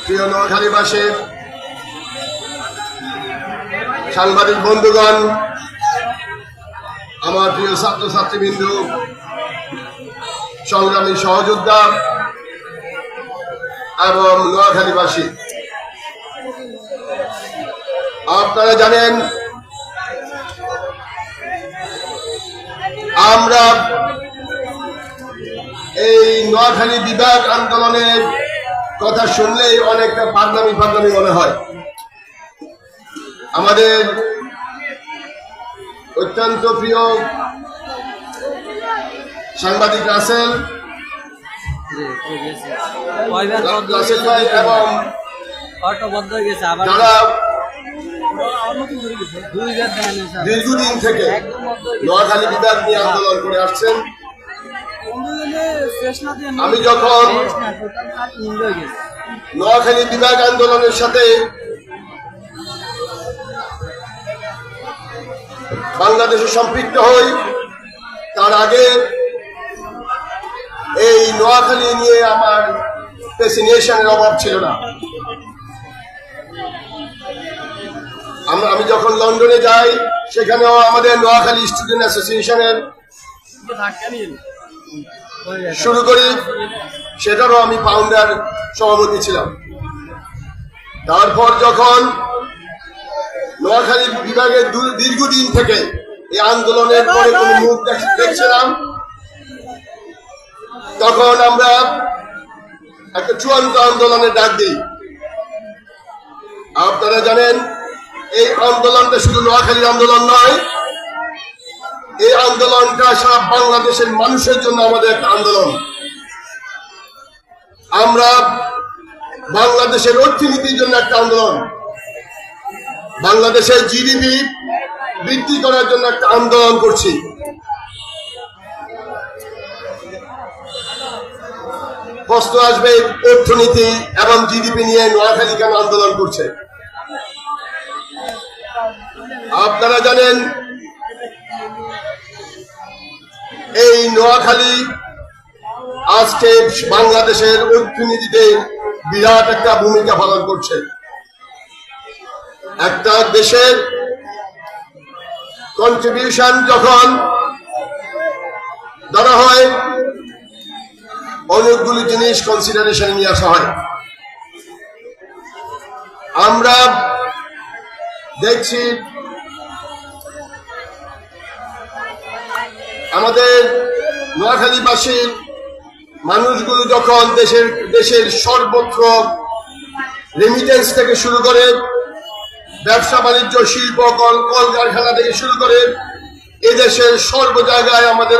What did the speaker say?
প্রিয় নোয়াখালীবাসী, সাংবাদিক বন্ধুগণ, আমার প্রিয় ছাত্রছাত্রীবৃন্দ, সংগ্রামী সহযোদ্ধা এবং নোয়াখালীবাসী, আপনারা জানেন আমরা এই নোয়াখালী বিভাগ আন্দোলনের কথা শুনলেই অনেকটা পাগলামি মনে হয়। আমাদের অত্যন্ত প্রিয় সাংবাদিক রাসেল ভাই এবং যারা দীর্ঘদিন থেকে নোয়াখালী বিভাগ নিয়ে আন্দোলন করে আসছেন, আমি যখন নোয়াখালী বিভাগ আন্দোলনের সাথে বাংলাদেশে সম্পৃক্ত হই, তার আগে এই নোয়াখালী নিয়ে আমার ফ্যাসিনেশনের অভাব ছিল না। আমি যখন লন্ডনে যাই, সেখানেও আমাদের নোয়াখালী স্টুডেন্ট অ্যাসোসিয়েশনের শুরু করি, সেটারও আমি ফাউন্ডার সভাপতি ছিলাম। তারপর যখন নোয়াখালী বিভাগের দীর্ঘদিন থেকে এই আন্দোলনের পরে কোনো মুখ দেখছিলাম, তখন আমরা একটা চূড়ান্ত আন্দোলনের ডাক দিই। আপনারা জানেন এই আন্দোলনটা শুধু নোয়াখালীর আন্দোলন নয়, এই আন্দোলনটা সারা বাংলাদেশের মানুষের জন্য আমাদের একটা আন্দোলন। আমরা বাংলাদেশের অর্থনীতির জন্য একটা আন্দোলন, বাংলাদেশের জিডিপি বৃদ্ধি করার জন্য একটা আন্দোলন করছি। প্রশ্ন আসবে, অর্থনীতি এবং জিডিপি নিয়ে নোয়াখালী কেন আন্দোলন করছে? আপনারা জানেন এই নোয়াখালী আজকে বাংলাদেশের অর্থনীতিতে বিরাট একটা ভূমিকা পালন করছে। একটা দেশের কন্ট্রিবিউশন যখন ধরা হয়, অনেকগুলি জিনিস কনসিডারেশনে নিয়ে আসা হয়। আমরা দেখছি আমাদের নোয়াখালীবাসীর মানুষগুলো যখন দেশের সর্বত্র রেমিটেন্স থেকে শুরু করে, ব্যবসা বাণিজ্য, শিল্প, কলকারখানা থেকে শুরু করে এদেশের সর্ব জায়গায় আমাদের